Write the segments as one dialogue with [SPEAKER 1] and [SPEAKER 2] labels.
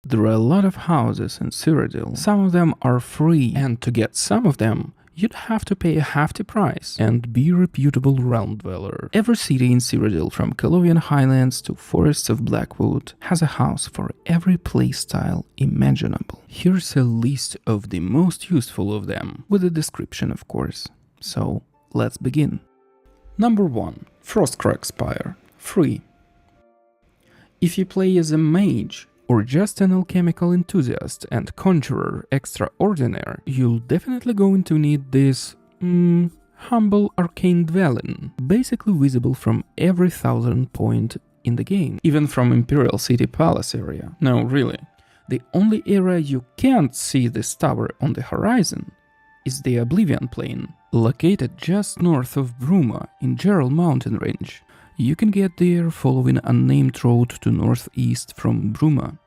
[SPEAKER 1] There are a lot of houses in Cyrodiil. Some of them are free, and to get some of them, you'd have to pay a hefty price and be a reputable realm dweller. Every city in Cyrodiil, from Colovian Highlands to Forests of Blackwood, has a house for every playstyle imaginable. Here's a list of the most useful of them, with a description of course. So, let's begin. Number 1. Frostcrag Spire. Free. If you play as a mage, or just an alchemical enthusiast and conjurer extraordinaire, you'll definitely going to need this humble arcane dwelling, basically visible from every 1000 point in the game, even from Imperial City Palace area. No, really. The only area you can't see this tower on the horizon is the Oblivion Plain, located just north of Bruma in Gerald Mountain Range. You can get there following a unnamed road to northeast from Bruma,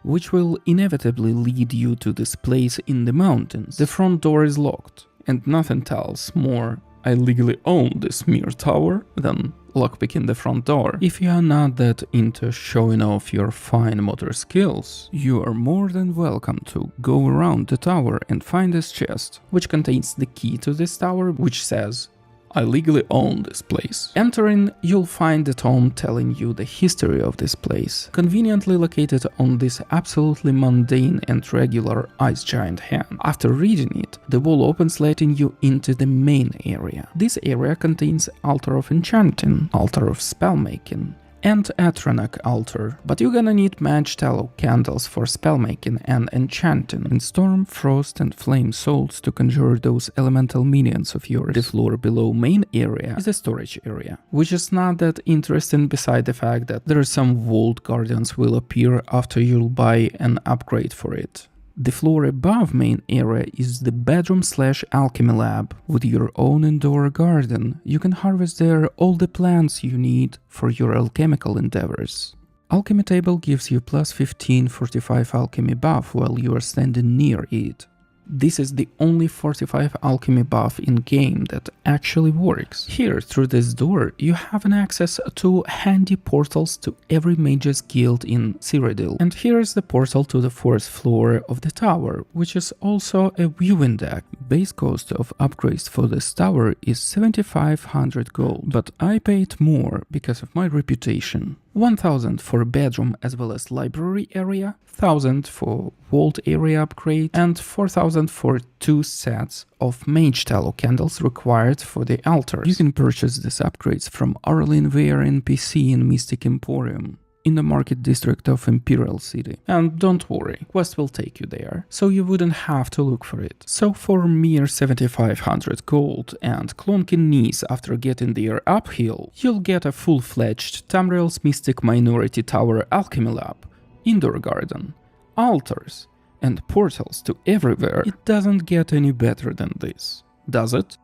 [SPEAKER 1] which will inevitably lead you to this place in the mountains. The front door is locked, and nothing tells more I legally own this mere tower than lockpicking the front door. If you are not that into showing off your fine motor skills, you are more than welcome to go around the tower and find this chest, which contains the key to this tower, which says, I legally own this place. Entering, you'll find the tome telling you the history of this place, conveniently located on this absolutely mundane and regular ice giant hand. After reading it, the wall opens, letting you into the main area. This area contains Altar of Enchanting, Altar of Spellmaking, and Atronach altar, but you're gonna need match tallow candles for spellmaking and enchanting, and storm, frost, and flame souls to conjure those elemental minions of yours. The floor below main area is the storage area, which is not that interesting beside the fact that there are some vault guardians will appear after you'll buy an upgrade for it. The floor above main area is the bedroom/alchemy lab. With your own indoor garden, you can harvest there all the plants you need for your alchemical endeavors. Alchemy table gives you plus 15 45 alchemy buff while you are standing near it. This is the only 45 alchemy buff in game that actually works. Here, through this door, you have an access to handy portals to every mage's guild in Cyrodiil. And here is the portal to the 4th floor of the tower, which is also a viewing deck. Base cost of upgrades for this tower is 7500 gold, but I paid more because of my reputation. 1000 for a bedroom as well as library area, 1000 for vault area upgrade, and 4000 for 2 sets of mage tallow candles required for the altars. You can purchase these upgrades from Arlene Weir NPC in Mystic Emporium, in the market district of Imperial City. And don't worry, quest will take you there, so you wouldn't have to look for it. So for mere 7500 gold and clonking knees after getting there uphill, you'll get a full-fledged Tamriel's Mystic Minority Tower Alchemy Lab, indoor garden, altars, and portals to everywhere. It doesn't get any better than this, does it?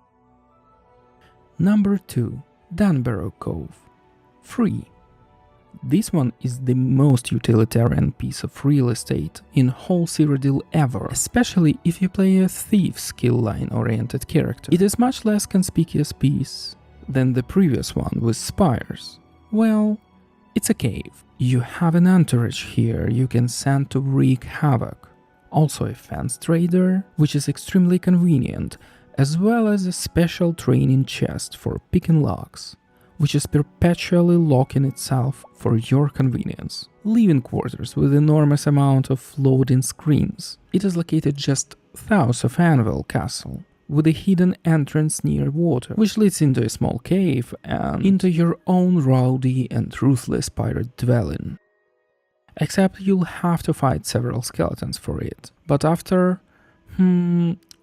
[SPEAKER 1] Number 2. Dunbarrow Cove. Free. This one is the most utilitarian piece of real estate in whole Cyrodiil ever, especially if you play a thief skill line oriented character. It is much less conspicuous piece than the previous one with spires. Well, it's a cave. You have an entourage here you can send to wreak havoc. Also a fence trader, which is extremely convenient, as well as a special training chest for picking locks, which is perpetually locking itself for your convenience. Living quarters with enormous amount of loading screens. It is located just south of Anvil Castle, with a hidden entrance near water, which leads into a small cave and into your own rowdy and ruthless pirate dwelling. Except you'll have to fight several skeletons for it. But after...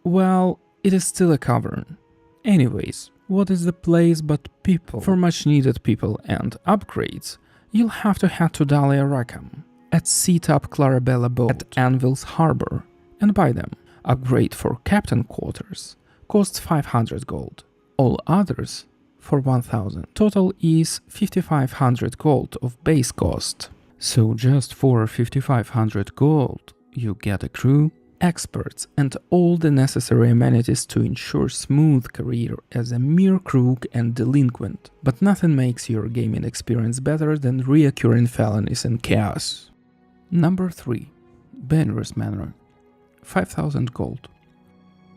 [SPEAKER 1] well, it is still a cavern. Anyways, what is the place but people? For much needed people and upgrades, you'll have to head to Dahlia Rackham, at Seatop Clarabella Boat at Anvil's Harbor, and buy them. Upgrade for captain quarters costs 500 gold, all others for 1000. Total is 5500 gold of base cost. So just for 5500 gold, you get a crew, experts, and all the necessary amenities to ensure smooth career as a mere crook and delinquent. But nothing makes your gaming experience better than reoccurring felonies and chaos. Number 3. Banner's Manor, 5000 gold.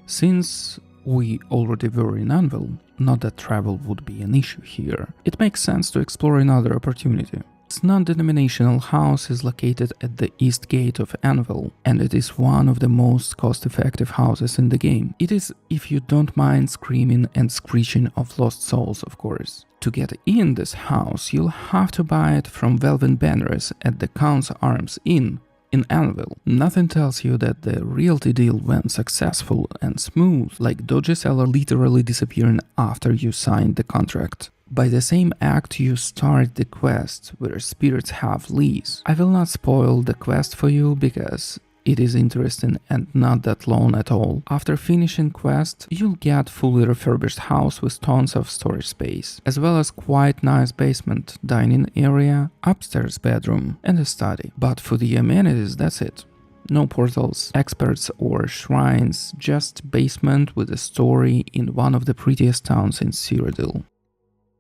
[SPEAKER 1] Since we already were in Anvil, not that travel would be an issue here, it makes sense to explore another opportunity. This non-denominational house is located at the east gate of Anvil, and it is one of the most cost-effective houses in the game. It is if you don't mind screaming and screeching of lost souls, of course. To get in this house, you'll have to buy it from Velvet Banners at the Count's Arms Inn in Anvil. Nothing tells you that the realty deal went successful and smooth, like dodgy seller literally disappearing after you signed the contract. By the same act you start the quest where spirits have lease. I will not spoil the quest for you because it is interesting and not that long at all. After finishing quest, you'll get fully refurbished house with tons of storage space, as well as quite nice basement, dining area, upstairs bedroom and a study. But for the amenities, that's it. No portals, experts or shrines, just basement with a story in one of the prettiest towns in Cyrodiil.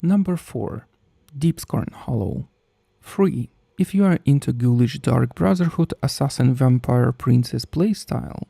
[SPEAKER 1] Number 4. Deepscorn Hollow. Free. If you are into ghoulish Dark Brotherhood Assassin Vampire Princess playstyle,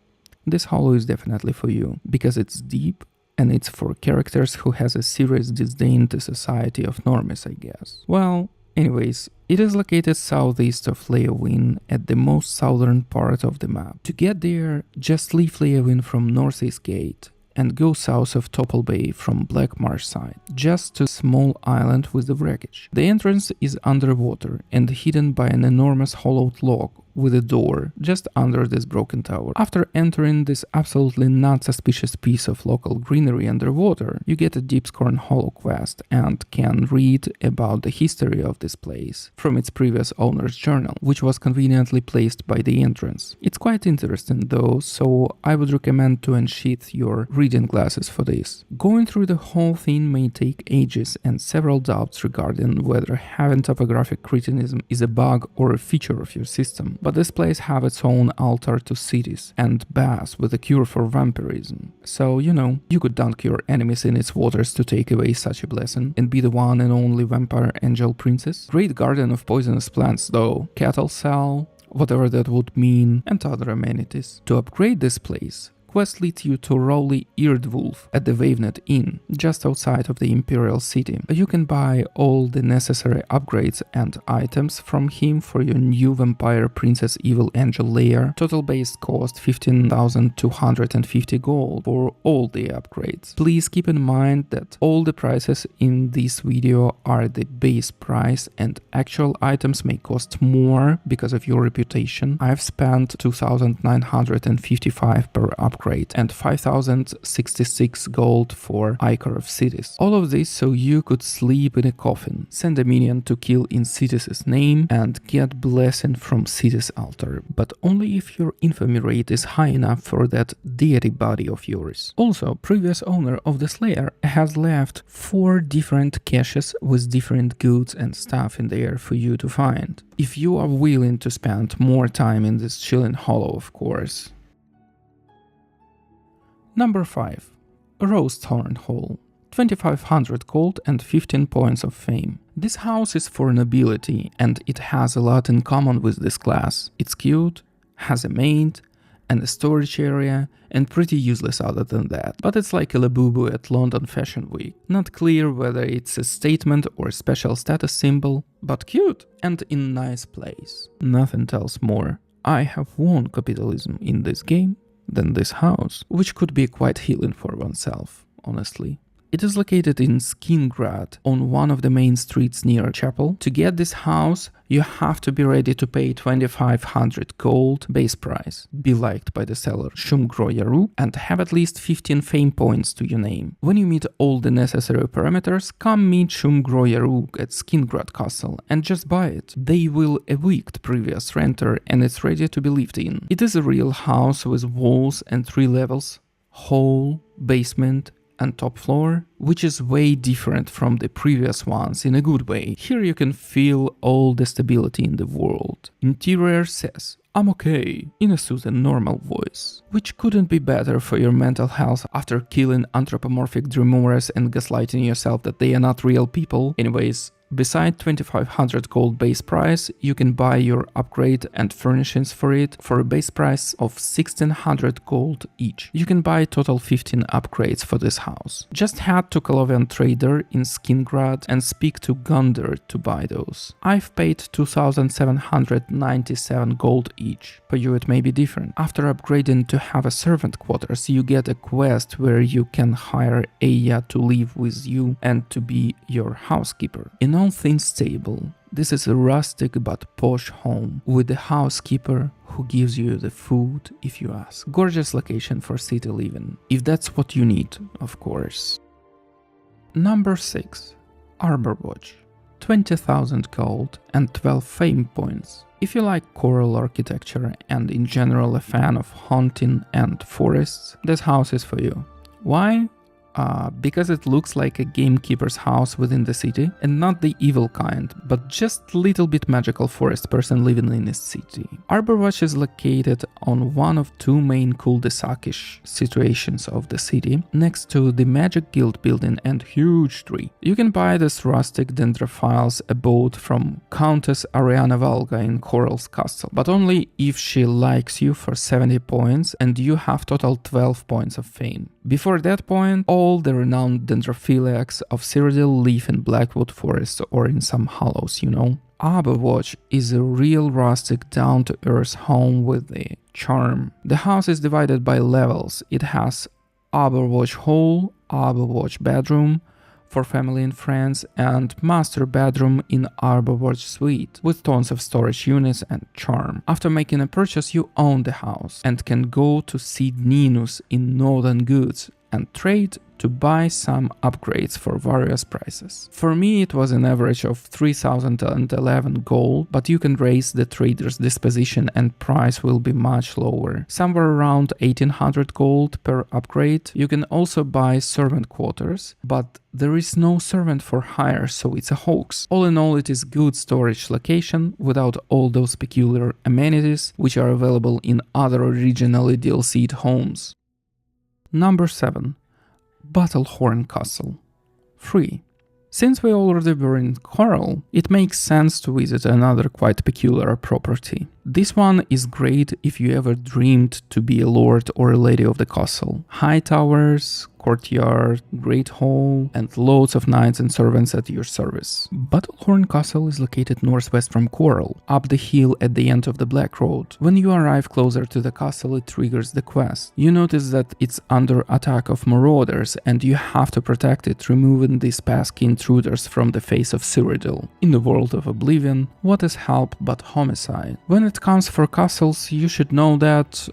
[SPEAKER 1] this hollow is definitely for you, because it's deep and it's for characters who has a serious disdain to society of normies, I guess. Well, anyways, it is located southeast of Leyawiin at the most southern part of the map. To get there, just leave Leyawiin from northeast gate and go south of Topple Bay from Black Marsh side, just to a small island with the wreckage. The entrance is underwater and hidden by an enormous hollowed log with a door just under this broken tower. After entering this absolutely not suspicious piece of local greenery underwater, you get a Deepscorn Hollow quest and can read about the history of this place from its previous owner's journal, which was conveniently placed by the entrance. It's quite interesting though, so I would recommend to unsheath your reading glasses for this. Going through the whole thing may take ages, and several doubts regarding whether having topographic cretinism is a bug or a feature of your system. But this place have its own altar to cities and baths with a cure for vampirism. So, you could dunk your enemies in its waters to take away such a blessing and be the one and only vampire angel princess. Great garden of poisonous plants though, cattle cell, whatever that would mean, and other amenities. To upgrade this place, quest leads you to Rowley Eardwolf at the Wavenet Inn, just outside of the Imperial City. You can buy all the necessary upgrades and items from him for your new Vampire Princess Evil Angel lair. Total base cost 15,250 gold for all the upgrades. Please keep in mind that all the prices in this video are the base price and actual items may cost more because of your reputation. I've spent 2,955 per upgrade and 5,066 gold for Ichor of Cities. All of this so you could sleep in a coffin, send a minion to kill in Cities' name and get blessing from Cities' altar, but only if your infamy rate is high enough for that deity body of yours. Also, previous owner of the Slayer has left 4 different caches with different goods and stuff in there for you to find. If you are willing to spend more time in this chilling hollow, of course. Number 5. Rosethorn Hall. 2500 gold and 15 points of fame. This house is for nobility and it has a lot in common with this class. It's cute, has a maid, and a storage area, and pretty useless other than that. But it's like a Labubu at London Fashion Week. Not clear whether it's a statement or a special status symbol, but cute and in nice place. Nothing tells more. I have won capitalism in this game than this house, which could be quite healing for oneself, honestly. It is located in Skingrad, on one of the main streets near Chapel. To get this house, you have to be ready to pay 2500 gold base price, be liked by the seller Shumgro Yaruk, and have at least 15 fame points to your name. When you meet all the necessary parameters, come meet Shumgro Yaruk at Skingrad Castle and just buy it. They will evict previous renter and it's ready to be lived in. It is a real house with walls and 3 levels, hall, basement, and top floor, which is way different from the previous ones in a good way. Here you can feel all the stability in the world. Interior says, "I'm okay," in a soothing normal voice, which couldn't be better for your mental health after killing anthropomorphic dreamers and gaslighting yourself that they are not real people. Anyways, Beside 2500 gold base price, you can buy your upgrade and furnishings for it for a base price of 1600 gold each. You can buy total 15 upgrades for this house. Just head to Colovian Trader in Skingrad and speak to Gunder to buy those. I've paid 2797 gold each. For you it may be different. After upgrading to have a servant quarters, you get a quest where you can hire Aya to live with you and to be your housekeeper. In all things stable, this is a rustic but posh home with a housekeeper who gives you the food if you ask. Gorgeous location for city living, if that's what you need, of course. Number 6. Arbor Watch. 20,000 gold and 12 fame points. If you like coral architecture and in general a fan of hunting and forests, this house is for you. Why? Because it looks like a gamekeeper's house within the city, and not the evil kind, but just little bit magical forest person living in a city. Arborwatch is located on one of two main cul-de-sac-ish situations of the city, next to the Magic Guild building and huge tree. You can buy this rustic dendrophiles abode from Countess Ariana Valga in Coral's castle, but only if she likes you for 70 points and you have total 12 points of fame. Before that point, all the renowned dendrophiliacs of Cyrodiil live in Blackwood Forest or in some hollows, you know. Arborwatch is a real rustic, down-to-earth home with a charm. The house is divided by levels. It has Arborwatch Hall, Arborwatch Bedroom for family and friends, and master bedroom in Arborwatch Suite, with tons of storage units and charm. After making a purchase, you own the house and can go to see Ninus in Northern Goods and trade to buy some upgrades for various prices. For me it was an average of 3011 gold, but you can raise the trader's disposition and price will be much lower, somewhere around 1800 gold per upgrade. You can also buy servant quarters, but there is no servant for hire, so it's a hoax. All in all, it is good storage location without all those peculiar amenities which are available in other originally DLC'd homes. Number 7. Battlehorn Castle. Free. Since we already were in Coral, it makes sense to visit another quite peculiar property. This one is great if you ever dreamed to be a lord or a lady of the castle. High towers, courtyard, great hall, and loads of knights and servants at your service. Battlehorn Castle is located northwest from Coral, up the hill at the end of the Black Road. When you arrive closer to the castle, it triggers the quest. You notice that it's under attack of marauders, and you have to protect it, removing these pesky intruders from the face of Cyrodiil. In the world of Oblivion, what is help but homicide? When it comes for castles, you should know that,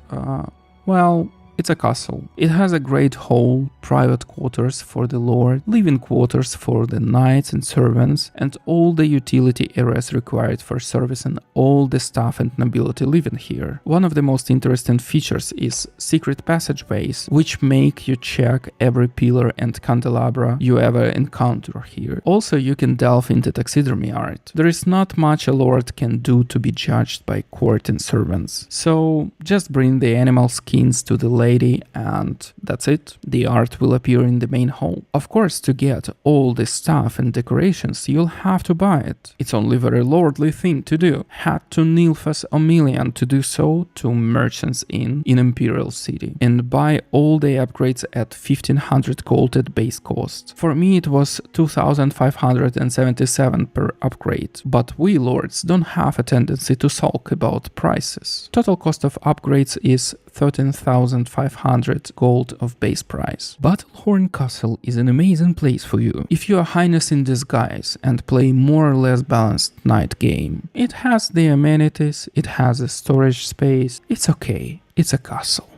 [SPEAKER 1] well, it's a castle. It has a great hall, private quarters for the lord, living quarters for the knights and servants, and all the utility areas required for service, and all the staff and nobility living here. One of the most interesting features is secret passageways, which make you check every pillar and candelabra you ever encounter here. Also, you can delve into taxidermy art. There is not much a lord can do to be judged by court and servants, so just bring the animal skins to the lady and that's it. The art will appear in the main hall. Of course, to get all the stuff and decorations, you'll have to buy it. It's only a very lordly thing to do. Head to Nilfas Omilian to do so, to Merchants Inn in Imperial City, and buy all the upgrades at 1500 gold at base cost. For me it was 2577 per upgrade, but we lords don't have a tendency to sulk about prices. Total cost of upgrades is 13,500 gold of base price. Battlehorn Castle is an amazing place for you if you are Highness in disguise and play more or less balanced night game. It has the amenities, it has a storage space, it's okay, it's a castle.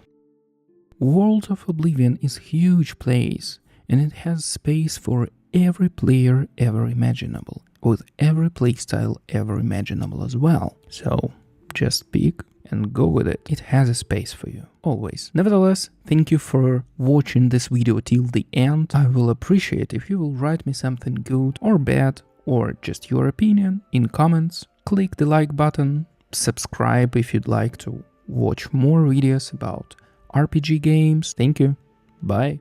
[SPEAKER 1] World of Oblivion is a huge place, and it has space for every player ever imaginable, with every playstyle ever imaginable as well. So just pick and go with it. It has a space for you, always. Nevertheless, thank you for watching this video till the end. I will appreciate if you will write me something good or bad, or just your opinion in comments. Click the like button, subscribe if you'd like to watch more videos about RPG games. Thank you. Bye.